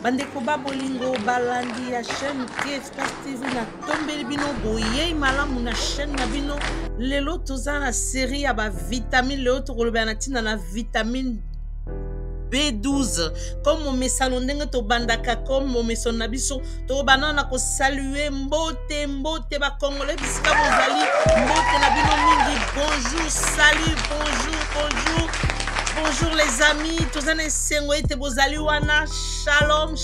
Bandeko babolingo balandi ya chaîne KFPass TV na tombeli bino boye malamu na chaîne na bino lelo toza na série ya ba vitamine lelo tokoloba na tina na vitamine B12 comme momesano ndenge tobandaka comme momesano na biso tokobana na kosalue mbote bakongole bisika bozali mbote na bino mingi bonjour salut bonjour les amis tozana esengo ete bozali wana shalom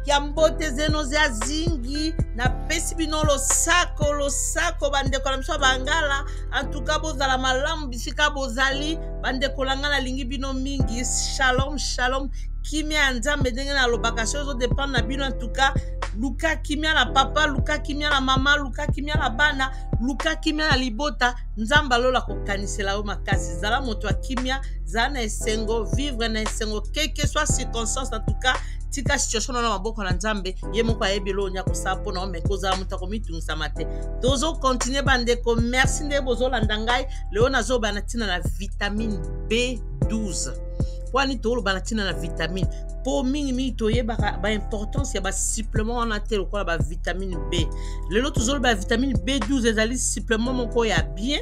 kiambote zeno za zingi na pesi bino losako bandeko na biso bangala en tout cas bozala malamu bisika bozali bandeko langa na lingi bino mingi shalom kimia ya nzambe ndenge na lobaka so ezo dépendre na bino en tout cas luka kimia na papa luka kimia na mama luka kimia na bana luka kimia na libota nzambe alola kokanisela yo makasi zala moto ya kimia zala na esengo vivre na esengo quelque soit circonstance en tout cas tika situation na maboko na nzambe ye moko ayebi elo onya kosala mpona omeka ozala moto akomitungisama te tozo continue bandeko merci nde bozolanda ngai leo nazoba na ntina na vitamine B12 wani toloba na ntina na vitamine po mingi toyebaka baimportance ya basupplément wana te lokola bavitamine B lelo tozoloba vitamine B12 ezali supplément moko ya bien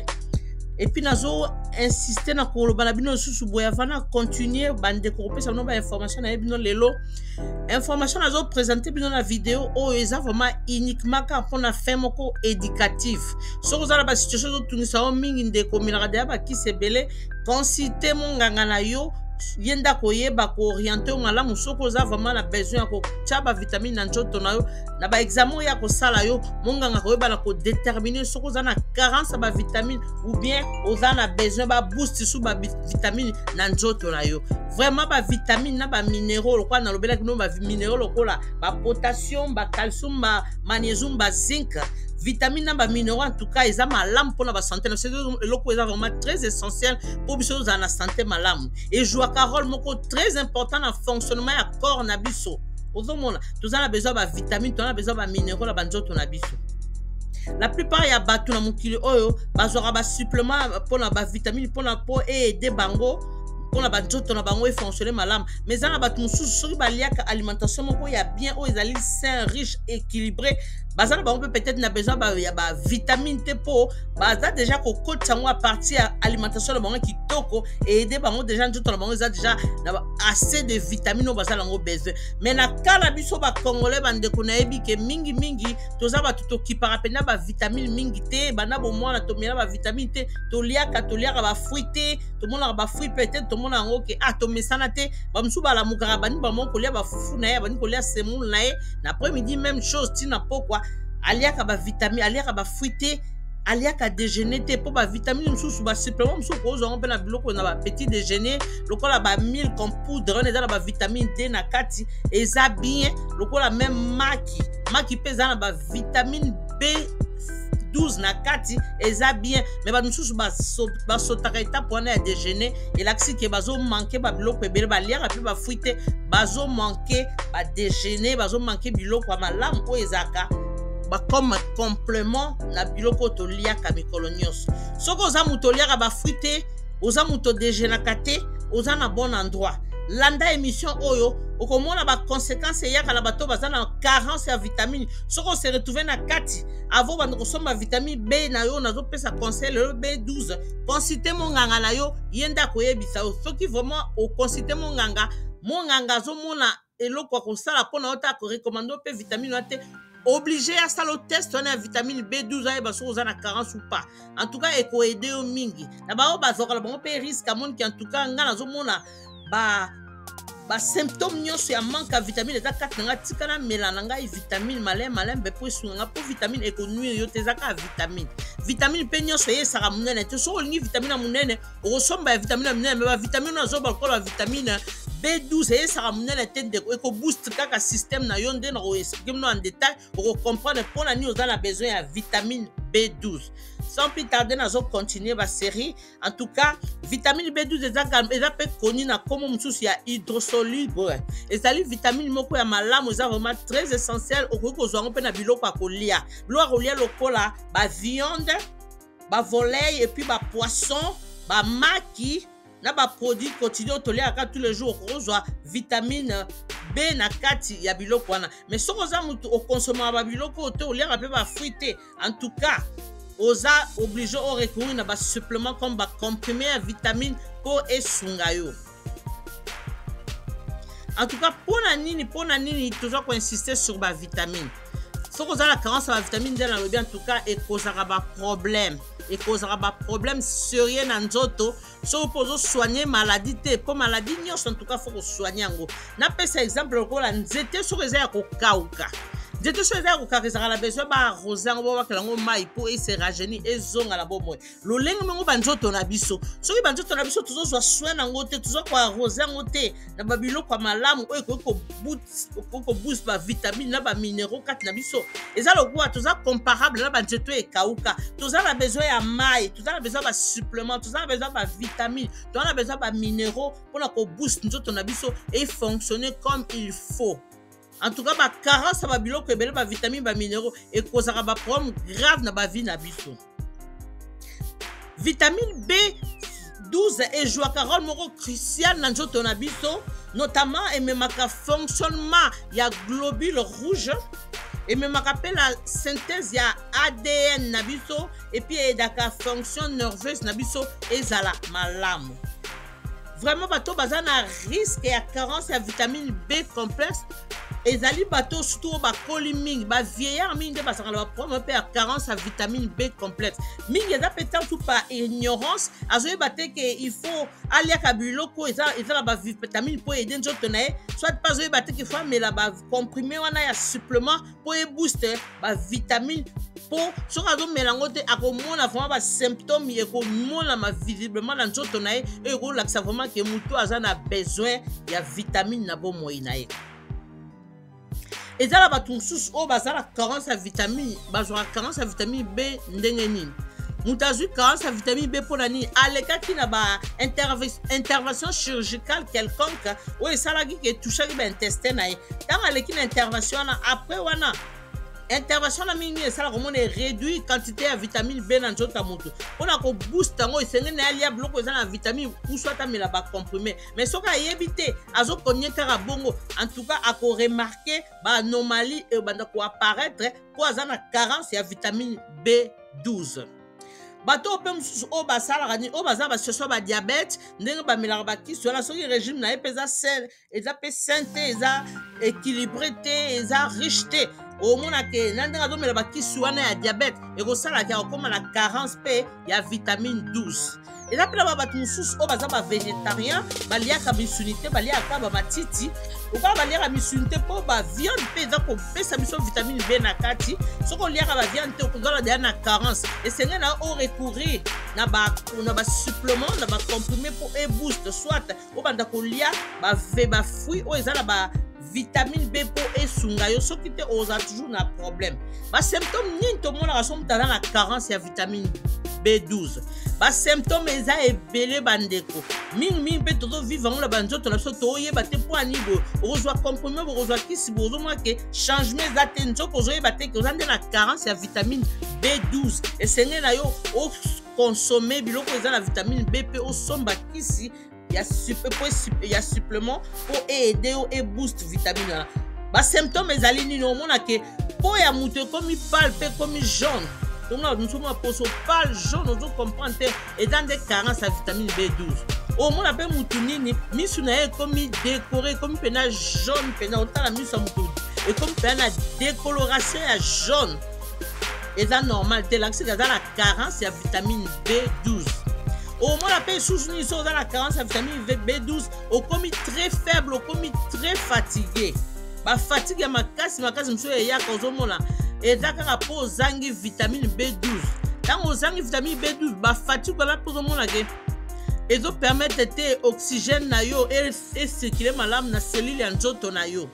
et puis nazo insister na koloba na bino susu boya vana continuer bandeko kopesa bino bainformation na ye bino lelo information nazo présenter bino na vidéo oyo eza vraiment uniquement ka mpona fin moko éducative soki ozala basituation ezotungisa yo mingi ndeko milaka deya bakisi ebele consulte monganga na yo ye ndako oyeba kooriente yo malamu soki oza vraiment na besoin ya kotia bavitamine na nzoto na yo na baexamen oyo ya kosala yo monganga koyeba na kodétermine soki oza na carence ya bavitamine ou bien oza na besoin baboost su bavitamine na nzoto na yo vraiment bavitamine na baminéraux lokola nalobelaki bino baminéraux lokola bapotassium bacalcium bamagnésium bazinc vitamine na baminéraux en tout cas eza malamu mpona basanté na biso eloko eza vraiment très essentiel mpo biso ozala na santé malamu ejwaka rôle moko très important na fonctionnement ya corps na biso ozomona toza na besoin ya bavitamine toza na besoin ya baminéraux na banzoto na biso la plupart ya bato na mokili oyo bazwaka basupplément mpona bavitamine mpona mpo eede bango mpona banzoto na bango efonctionne malamu mais eza na bato mosusu soki baliaka alimentation moko ya bien oyo ezali sain riche équilibré baza na bango mpe peut-être na besoin ya bavitamine te mpo baza déjà kokotisa yango a partir ya alimentation na bango kitoko eede bango déjà nzoto na bango eza déjà na assez de vitamine oyo baza nango besoin mais na kala biso bakongole bandeko nayebi ke mingi toza bato tokipaka mpenza bavitamine mingi te banda bomwana tomela bavitamine te toliaka bafruit te tomonaka bafruit peut-être tomona yango ke tomesana te bamosusu balamukaka bani bango kolia bafufu na ye bani kolia semoule na ye na après midi même chose ntina pokwa aliaka bavitamine aliaka bafruit te aliaka déjeuner te mpo bavitamine mosusu basupplément mosusu kozwango mpe na biloko na bapetit déjeuner lokola bamilk en poudre wana eza na bavitamine D na kati eza bien lokola même maki mpe eza na bavitamine B12 na kati eza bien mais bato mosusu basotaka etape wana ya déjeuner elakisi ke bazomanke babiloko ebele baliaka mpe bafruit te bazomanke badéjeuner bazomanke biloko ya malamu oyo ezalaka comme complément na biloko toliaka mikolo nyonso soki oza moto oliaka bafruit te oza moto déjeunaka te oza na bon endroit landa émission oyo okomona baconséquence eyaka na bato baza na carence ya vitamine soki ose retrouve na kati avo banda kosomba vitamine B na yo nazopesa conseil lelo B12 consulte monganga na yo ye nde akoyebisa yo soki vraiment oconsulte monganga azomona eloko akosala mpona yo te akorekomande yo mpe vitamine wana te obligé à sala test wana ya vitamine B12 ayeba soki oza na carence ou pas en tout cas ekoede yo mingi na bango bazokala bango mpe risque amoniki en tout cas nga nazomona basymptôme nyonso ya manque ya vitamine eza kati na nga tika na mela na ngai vitamine malembe mpo esunga nga mpo vitamine ekonuire yo te eza kaka vitamine mpe nyonso eyesaka monene te soki olingi vitamine ya monene okosomba ya vitamine ya monene me bavitamine oyo azoba lokola vitamine B12 eyesaka monene te ndeko ekoboost kaka système na yo nde na koexplike bino en détail okocomprendre mpona nini oza na besoin ya vitamine B12 sans plus tarder nazo continuer basérie en tout cas vitamine B12 eza mpe koni na komo mosusu ya hydrosoluble ezali vitamine moko ya malamu eza vraiment très essentiel okoki kozwa yango mpe na biloko ya kolia lokola baviande bavolaille et puis bapoisson bamaki na ba produit quotidien toliaka tous les jours okozwa vitamine B na kati ya biloko wana. Mais soki oza mutu okonsoma ba biloko te oliaka pe ba fruit te, en tout cas oza obligé au recourir na ba supplément comme ba comprimé ya vitamine po esunga yo. En tout cas, pour na nini toujours insister sur ba vitamine. Soki oza la carence ya ba vitamine D na lobi, en tout cas ekozaka ba problème. Ekozaka ba problème sérieux na nzoto. Soki pozo soigner maladie te, po maladie nyonso en tout cas faut ko soigner yango. Na pesa exemple lokola nzete soki eza ya kokauka. Nzete soki eza ya kokauka ezalaka na besoin ba arrose yango bo bakela yango mai po ese rajeuni ezonga na bomoi. Lolenge mengo ba nzoto na biso. Soki ba nzoto na biso tozozwa soin nango te, tozwa ko arrose yango te na ba biloko ya malamu oyo ko boost ba vitamine na ba minéraux kati na biso. Eza lokola toza comparable na ba nzeto ekauka. Toza na besoin ya mai, toza na besoin ba supplément, toza na besoin ba vitamine, toza na besoin ba minéraux pona ko boost nzoto na biso et fonctionner comme il faut. En tout cas, ba carence ba biloko ebele ba vitamine ba minéraux et causera ba problème grave na ba vie na biso. Vitamine B12 et joue un rôle crucial dans nzoto na biso, notamment et même ka fonctionnement ya globules rouges et même la synthèse ya ADN na biso et puis la fonction nerveuse na biso ezala malamu. Vraiment bato baza na risque ya carence ya vitamine B complexe. Ezali bato surtout ba koli mingi ba vieillard mingi ba sala ba problème pe carence à vitamine B complexe. Mingi eza peut-être tout par ignorance, azoye baté que il faut aller à biloko eza la ba vitamine pour aider nzoto na ye, soit pas azoye baté que faut mais la ba comprimé wana ya supplément pour booster ba vitamine pour sur azo melango te akomona vraiment ba symptômes et komona ma visiblement na nzoto na ye et ko laksa vraiment que mutu aza na besoin ya vitamine na bomoi na ye. Et ça, la tous au bazar la carence à vitamine, bazar carence à vitamine B ndengeni. Mutazu carence à vitamine B pour l'année. À l'écart qui n'a pas intervention chirurgicale quelconque, oui ça la qui est touché l'intestin. Dans à l'équipe intervention après wana. Intervention na mingi ça la comment réduit quantité de vitamine B dans nzoto mutu. On a ko boost ngo esenge na lia bloko za na vitamine ou soit ta mela ba comprimé. Mais soka yebité azo konyeka bongo en tout cas a ko remarquer ba anomalie et banda ko apparaître pour azana carence ya vitamine B12. Bato pe mususu o basala rani o baza ba soso ba diabète ndenge ba melaka ba kiso la soki régime na epeza sel eza pe santé eza équilibré te eza riche te. Au moins que nandnga do melaba kiso wana ya diabète et ko sala ka comme la carence pe ya vitamine 12. Et là, ba mususu o baza ba végétarien baliaka misunité baliaka ba matiti ou pas baliaka misunité po ba viande pe za ko pesa biso vitamine B na kati soko liaka ba viande te ko dola de na carence et c'est na o recourir na ba supplément na ba comprimé pour e boost soit o banda ko lia ba fruit o ezala ba vitamine B pour esunga yo soki te oza toujours na problème. Ba symptômes ni to mona rason dans la carence ya vitamine B12. Ba symptômes eza ebele bandeko. Mingi pe todo vivant la banzoto na so to yeba te po anibo. Ozwa comprimé ozwa kisi bozo mo ke changement za te nzoko ozo yeba te ke ozande na carence ya vitamine B12. Et senge na yo o consommer biloko eza la vitamine B pe o somba kisi il y a supplément pour aider et boost vitamine. Ba symptômes ezali ni no mona ke po ya muto comme palpe comme jaune. Donc là nous sommes pour so pâle jaune on comprendre et dans des carences à vitamine B12. Au moins appelle mutu nini misu na e comme décoré comme pena jaune pena autant la misu mutu et comme pena décoloration à jaune. Et ça normal tel que c'est la carence à vitamine B12. Au moins la paix sous dans la carence à vitamine B12 au commis très faible au commis très fatigué. Ba fatigue ma casse monsieur ya kozo mona et d'accord pour zangi vitamine B12. Dans zangi vitamine B12 ba fatigue là pour mona ke et zo permettre te oxygène na yo et circuler malamu na cellule ya nzoto na yo.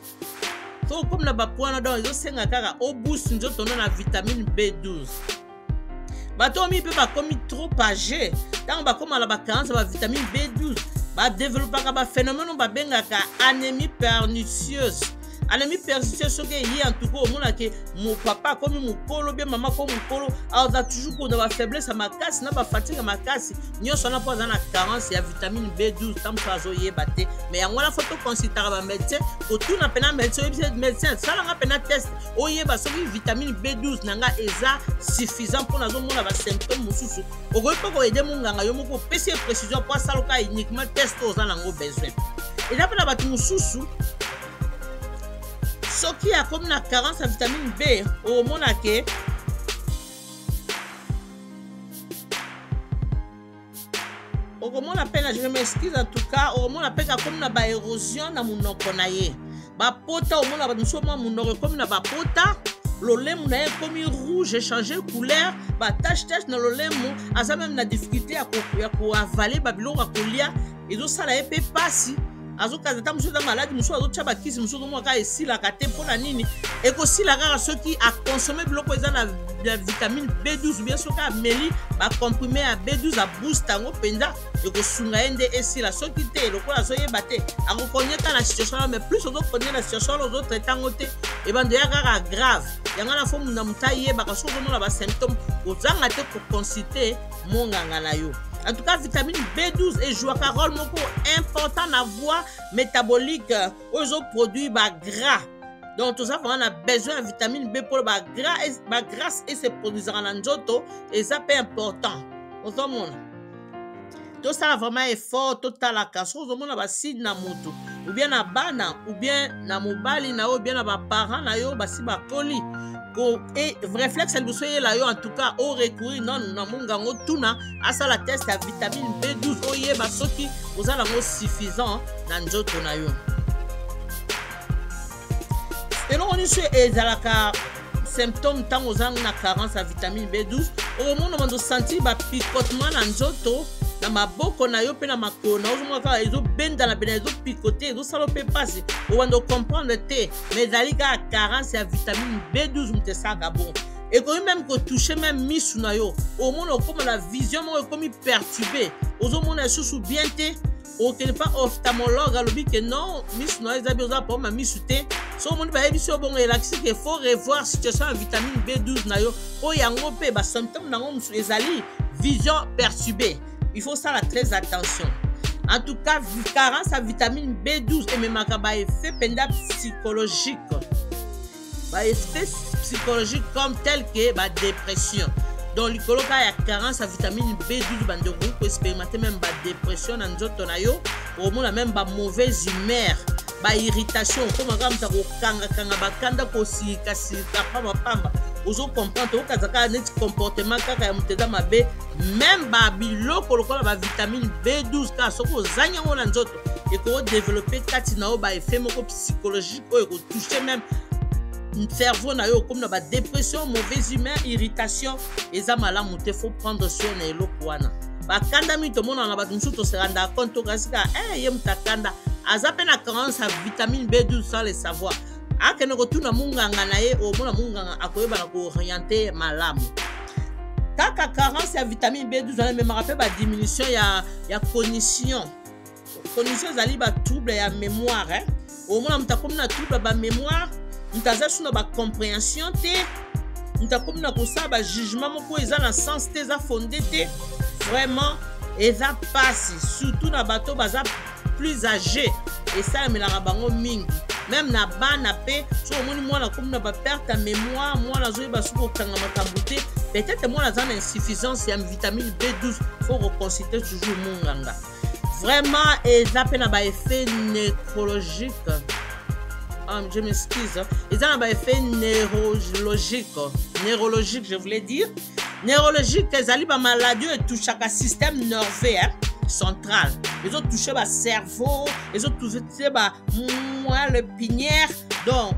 So comme na ba point dans zo senga kaka au boost nzoto na vitamine B12. Bato mi pe ba komi trop âgé tant ba koma la ba carence ba vitamine B12 ba développer ka ba phénomène ba benga ka anémie pernicieuse. anemi persiste soki ye en tout cas omona ke mon papa komi mokolo bien mama ko mokolo aza toujours ko na ba faiblesse ya makasi na ba fatigue ya makasi nyonso wana mpo aza na carence ya vitamine B12 ntango so azoyeba te mais yango wana fo toconsultaka bamédecin kotuna mpena médecin oyebisa médecin salanga mpena test oyeba soki vitamine B12 na nga eza suffisant mpo nazomona basymptôme mosusu okoki mpo koyede monganga yo moko opesi ye précision mpo asaloka uniquement test oyo oza nango besoin eza mpe na bato mosusu soki akomi na carence ya vitamine B omona ke okomona mpe na je m'excuse en tout cas omona mpe kakomi na baérosion na monoko na ye bapota omona bato mosusu omona monoko ekomi na bapota lolemo na ye ekomi rouge échange couleur batache na lolemo aza meme na difficulté ya koavale babiloko ya kolia ezosala ye mpe pasi azokaza ta mosusu eza maladi mosusu azotya bakisi mosusu omwaka esilaka te mpo na nini ekosila kaka soki akonsome biloko eza na vitamine B12 bien soki ameli bacomprime ya B12 abooste yango mpenza ekosunga ye nde esila soki te lokola azoyeba te akokonyeka na situation wana mais plus ozokonie na situation wana ozotraite yango te ebando ya kaka grave yango na fo muna moto ayebaka soki ozomona basymptôme ozanga te koconsulte monganga na yo. En tout cas, vitamine B12 joue un rôle important dans la voie métabolique aux autres produits gras. Donc, tout ça, on a besoin de vitamine B pour le grâce et ses produits en anjoto et ça c'est important. Tout ça vraiment effort total à casse. Au monde a si na moto ou bien na bana ou bien na mobali na ou bien na ba parents na yo basi ba koli. Et réflexe elle vous là yo en tout cas au recourir non na mungango tuna asa la test à vitamine B12 oye ba soki vous allez avoir suffisant na njoto na yo. Et non on est ezalaka symptômes tant aux ang na carence à vitamine B12 au moment on senti ba picotement na njoto na maboko na yo pe na makona ozomaka ezo benda na bena ezo picoter ezo salo pe passer on doit comprendre te mais zalika carence ya vitamine B12 mutesaka bon et quand même que toucher même misu na yo au monde comme la vision mo comme perturbé ozomona susu bien te o que pas ophtalmologue alobi que non misu na ezabi oza pour ma misu te so monde ba ebiso bon relaxer qu'il faut revoir situation ya vitamine B12 na yo o yango pe ba symptômes nango musu ezali vision perturbée. Il faut ça la très attention. En tout cas, carence à vitamine B12 et même à effet psychologique. Effet psychologique comme tel que la dépression. Donc, il y a carence à vitamine B12, il peut expérimenter même la dépression dans notre nayo, au moins même la mauvaise humeur, la irritation, comme ozo comprendre au kazaka net comportement kaka ya muteza mabe même ba biloko lokola ba vitamine B12 ka soko zanya ngona nzoto et ko développer kati na o ba effet moko psychologique o ko toucher même cerveau na yo comme na ba dépression mauvaise humeur irritation eza malamu te faut prendre soin na eloko wana ba kanda mi to mona na ba musu to se rendre compte to kasika ye mutakanda azape na carence à vitamine B12 sans le savoir. Akene kotuna munganga na ye omona munganga akoyeba na ko orienter malamu kaka carence ya vitamine B12 on me rappelle ba diminution ya cognition zali ba trouble ya mémoire hein omona mutakomi na trouble ba mémoire mutaza suna ba compréhension te mutakomi na kosa ba jugement moko eza na sens te eza fondé te vraiment eza passe surtout na bato baza plus âgé et ça melaka bango mingi. Même na bana pe so omoni mwana comme na ba perte à mémoire mwana zo ba suko kanga makambuté peut-être mwana za na insuffisance ya vitamine B12 faut reconsulter toujours munganga vraiment et ça pe na ba effet nécrologique je m'excuse et ça na ba effet neurologique je voulais dire neurologique ezali ba maladie et touche chaque système nerveux hein central. Ils ont touché le cerveau, ils ont touché le pinière. Donc,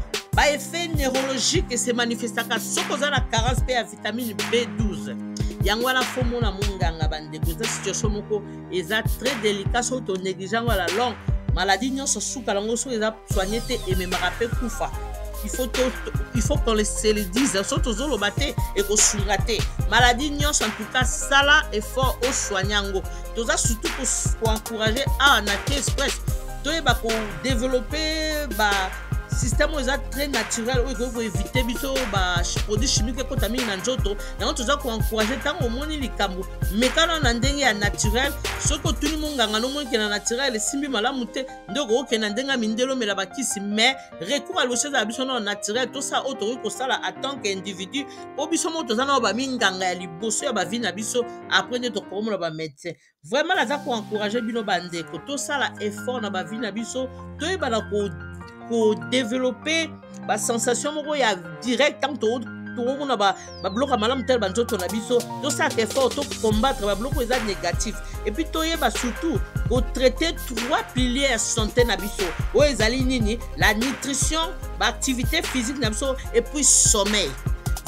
effet neurologique et c'est manifesté quand on a la carence de vitamine B12. Yangwana fomo na munganga bande cette situation moko est très délicat sur ton négligence à la longue. Maladie non se souka lango so eza soigné et même rappel kufa. Il faut qu'on se le dise surtout zolo baté et ko sungate maladie nyos en tout cas sala effort au soignango tout ça surtout pour encourager à na express to ba ko développer ba système eza très naturel oyo ekoki koevite biso produit chimique ekota mingi na nzoto yango toza koencourage ntango omoni likambo mekana na ndenge ya naturel soki otuni monganga nomoni ke na naturel esimbi malamu te nde okokokende na ndenge ya mindele omela bakisi mais recours ya liboso ezala biso na naturel tosala oyo tokoki kosala en tant que individu mpo biso moko toza na oyo baminganga ya liboso ya bavi na biso apres nde tokomona bamédecin vraiment naza koencourage bino bandeko tosala effort na bavi na biso toyebana kodévelopper basensation moko ya direct ntango tokomona babiloko ya malamu tele banzoto na biso tosalaka effort tocombattre babiloko eza négatif epuis toyeba surtout kotraite 3 piliers ya santé na biso oyo ezali nini la nutrition baactivité physique na biso epuis sommeil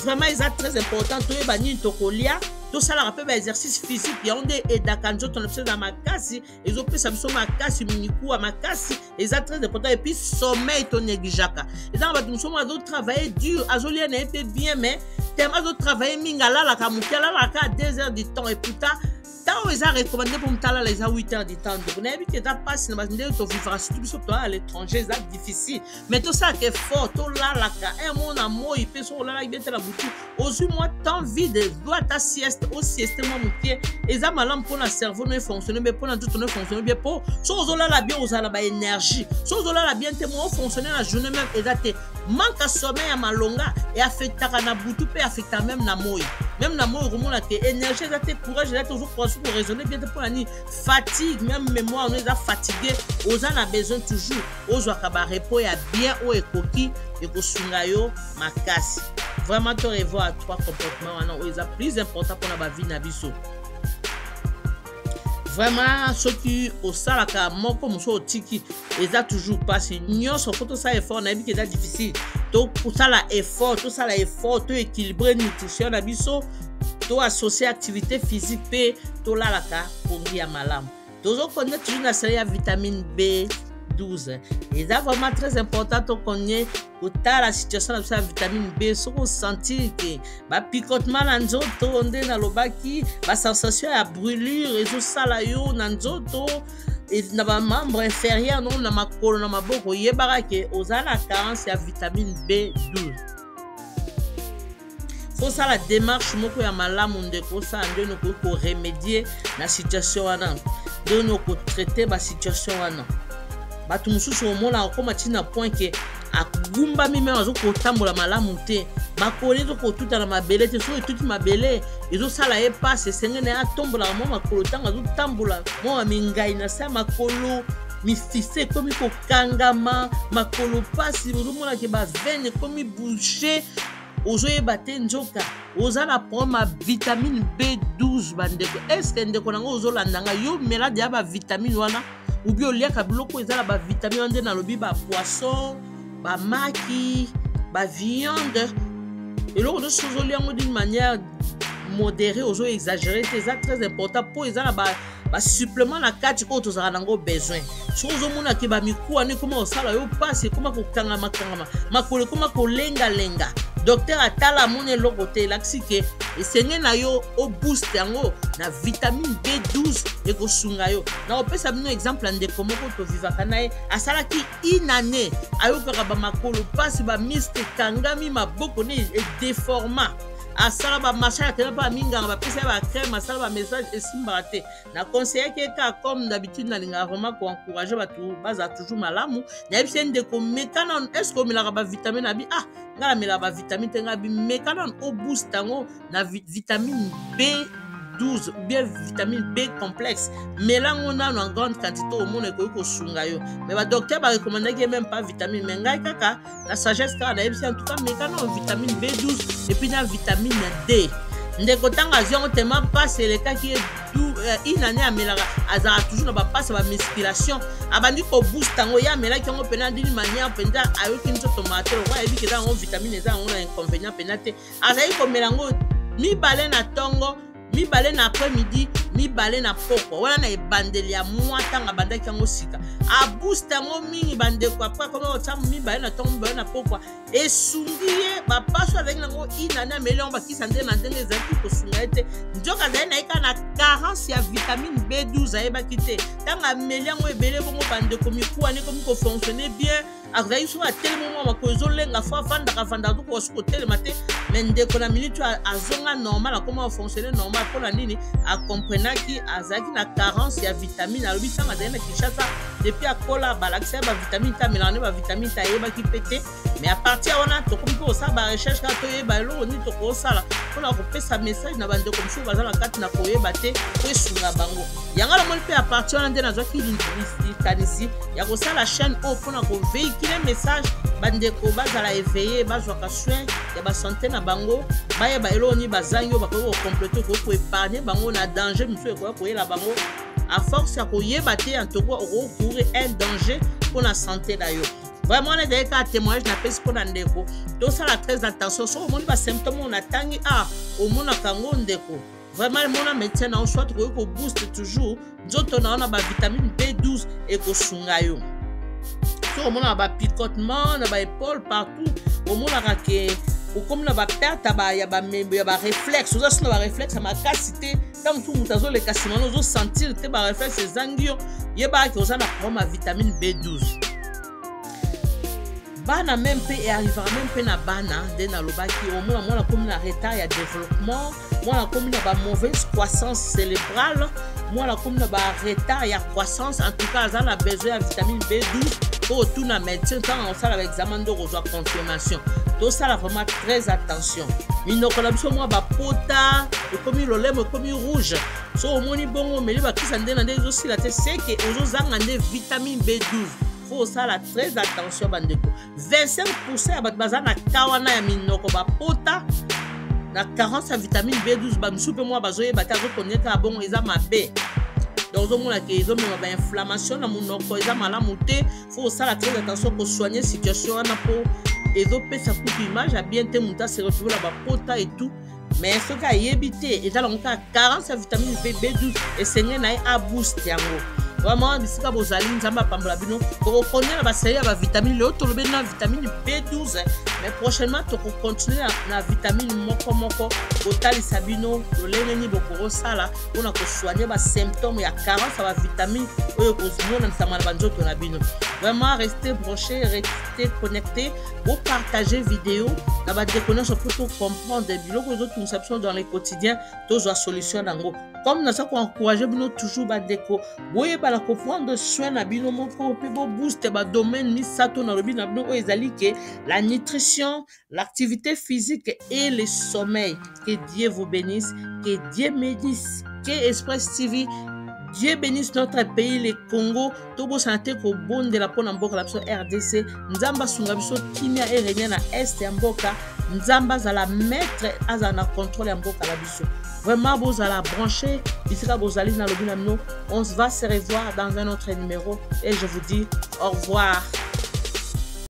vraiment eza très important toyeba nini tokolia tosalaka mpe baexercice physique yango nde edaka nzoto na biso eza makasi ezopesa biso makasi minikuwa makasi eza très important epuis sommeil tonégligeaka eza na bato mosusu azotravaille dur azolia na ye mpe bien mais tellement azotravaille mingi alalaka moke alalaka à 2 heures du temps et pourtant ntango eza recommandé mpo motalala eza 8 heures du temps donc nayebi te eza mpasi na bandenge tovivra surtout biso toa à l'étranger eza difficile mais tosalaka effort tolalaka mo na moi mpe so olalaki bien te na butu ozwi mwa temps vide doa ata sieste osieste mwa mokie eza malamu mpo na cerveau no efonctionne bien mpo na nzoto no efonctionne bien mpo so ozolala bien ozala baénergie so ozolala bien te mo ofonctionne na journée même eza te manque ya sommeil ya malonga eaffectaka na butu mpe eaffectaka même na moi okomona te énergie eza te courage eza te ozokoa pour raisonner bien pour la fatigue même mémoire on est fatigué aux en a besoin toujours aux wakaba repos ya bien au ekoki ekosunga yo makasi vraiment to revoir 3 comportements wana o eza plus important pour na vie na biso vraiment soki osalaka moko moso otiki eza toujours pas nyonso faut to ça effort na yebi eza difficile to kosala effort to équilibrer nutrition na biso to associer activité physique pe to lalaka pongi ya malamu tozo connaître toujours na série ya vitamine B12 eza vraiment très important to connaître la situation na biso ya vitamine B soko sentir ke bapicotement na nzoto nde na lobaki basensation ya brûlure ezosala yo na nzoto na bamembre inférieur non na makolo na maboko yebaka ke ozala na carence ya vitamine B12 faut ça la démarche moko ya malamu ndeko sa nde no ko remédier na situation wana nde no ko traiter ba situation wana bato mosusu omona akoma tina point ke agumbami me azokotambola malamu te makolo ezokotuta na mabele te soki etuti mabele ezosala ye pasi esengene atombolaka mwa makolo ntango azotambola mwa mingai na se ya makolo mifise ekomi kokangama makolo pasi ozomona ke bavene ekomi bouche ozoyeba te nzoka oza na problème ya vitamine B12 bandeko eske ndeko nango ozolandanga yo melade ya bavitamine wana ubi oliaka biloko eza na bavitamine wana nde nalobi bapoisson bamaki baviande eloko nyonso ozolia yango d'une manière modérée ozo exagéré te eza très important mpo eza na basupplément na kati oyo tozalaka nango besoin soki ozomonaki bamikuwa wana ekoma kosala yo mpasi ekoma kokangama makolo ekoma kolengalenga docteur atala amoni eloko te elakisi ke esenge na yo obooste yango na vitamine B12 ekosunga yo na kopesa bino exemple ya ndeko moko tovivaka na ye asalaki inane ayokaka bamakolo mpasi bamiske ekangami maboko ne edéforma asala bamarché akende mpa baminganga bapesa ye bacrème asala bamessage esimbaka te na conseillaki eka comme d'habitude nalingaka vraiment koencourage bato bazala toujours malamu nayebisi ye ndeko meka nano estce omelaka bavitamine na bi nga namelaka bavitamine te nga bi meka nano obooste yango na vitamine B12 ou bien vitamine B complexe melango nano en grande quantité omona ekoki kosunga yo mais badocteur barekomandaki ye même pas vitamine mais ngai kaka na sagesse kaka nayebisi en tout cas meka nano vitamine B12 et puis na vitamine D ndeko ntango azwi yango tema mpasi elekaki ye inane amelaka azalaka toujours na bapasi ya bamusculation abandi kobooste yango ye amelaki yango mpena dini manière mpenza ayoki nzoto mate lokwa ayebiki eza yango vitamine eza yango na inconvénient mpena te azali komela yango mibale na ntongo mibale na après midi mibale na pokwa wana na ebandeli ya mwa ntango abandaki yango sika a boost yango mingi bandeko après comme otia mibale na ntongo mibale na pokwa esungi ye bapaso azalaki nango inani ameli yango bakisa nde na ndenge ezalaki kosunga ye te nzoka azali na ye kaka na carence ya vitamine B12 ayebaki te ntango ameli yango ebele bongo bandeko mikuwani komi kofonctionne bien azali soki atelemi mwa makolo ezolenga fo avandaka tokoka soki kotelema te me ndeko na minute azonga normal akoma afonctionne normal mpona nini akomprenaki azalaki na carence ya vitamine alobi ntango azali na kinshasa depuis akola balakisa ye bavitamine te amelanga nde bavitamine te ayebaki mpe te mais à partir wana tokomi mpe kosala barecherche kaka toyeba eloko nini tokosala mpona kopesa message na bandeko mosusu baza na kati na koyeba te po esunga bango yango namoni mpe à partir wana nde nazwaki likanisi ya kosala chaîne oyo mpona koveikile message bandeko bazala éveillé bazwaka soin ya basante na bango bayeba eloko nini bazangi oyo bakoki kocomplete okoki koépargne bango na danger mosusu ekoki koyela bango à force ya koyeba te en toko okokourir un danger mpona santé na yo vraiment on est déjà témoignage na pesi mpona ndeko tosala très attention soki omoni basymptôme oyo natangi omonaka yango ndeko vraiment mona médecin na yo soit okoki kobooste toujours nzoto na yo na bavitamine B12 ekosunga yo soki omonaka bapicotement na baépaule partout omonaka ke okomi na baperte ya baréflexe oza sina baréflexe ya makasi te ntango tu moto azoleka nsima no ozosentir te baréflexe ezangi yo yebaki oza na problème ya vitamine B12 bana même mpe earrivera même mpe na bana nde nalobaki omona mwana akomi na retard ya développement mwana akomi na bamauvaise croissance cérébrale mwana akomi na baretard ya croissance en tout cas aza na besoin ya vitamine B12 po otuna médecin ntango osala baexamen nde okozwa confirmation tosala vraiment très attention minoko na biso mwa bapota ekomi lolemo ekomi rouge so omoni bongo omeli bakisa nde na nde ezosila te seke ozozanga nde vitamine B12 faut sala très attention bandeko 25% ya bato baza na ka wana ya minoko bapota na carence ya vitamine B12 bamisu mpe mwa bazoyeba te azokonneka bongo eza mabe donc ozomona ke ezomema bainflammation na monoko eza malamu te faut sala très attention kosoigne situation wana mpo ezopesa kutu image ya bien te moto ase retrouve na bapota et tout mais soki ayebi te eza nango kaka carence ya vitamine B12 esenge na ye aboost yango vraiment bisika bozali nzambe apambola bino tokokonde na baseli ya bavitamine leo tolobi na vitamine B12 mais prochainement tokokontinue na vitamine moko kotalisa bino lolenge nini bokokosala mpona kosoigne basymptôme ya carence ya bavitamine oyo komonanisa banzoto na bino vraiment restez branché restez connecté bopartage vidéo na bandeko nyonso mpo tocomprendre biloko ezotungisa biso dans le quotidien tozwa solution nango comme naza koencourage bino toujours bandeko boyebala koprendre soin na bino moko mpe bobooste badomaine misato nalobi na bino oyo ezali ke la nutrition l'activité physique et le sommeil. Que Dieu vous bénisse, que Dieu bénisse, que Express TV Dieu bénisse notre pays, le Congo. Tobo santé ko bonde la pona mboka la biso RDC. Nzamba sunga biso kimia e renya na est ya mboka. Nzamba za la maître aza na contrôle ya mboka la biso. Vraiment vous à la brancher. Ici là vous allez dans le binamno. On va se revoir dans un autre numéro et je vous dis au revoir.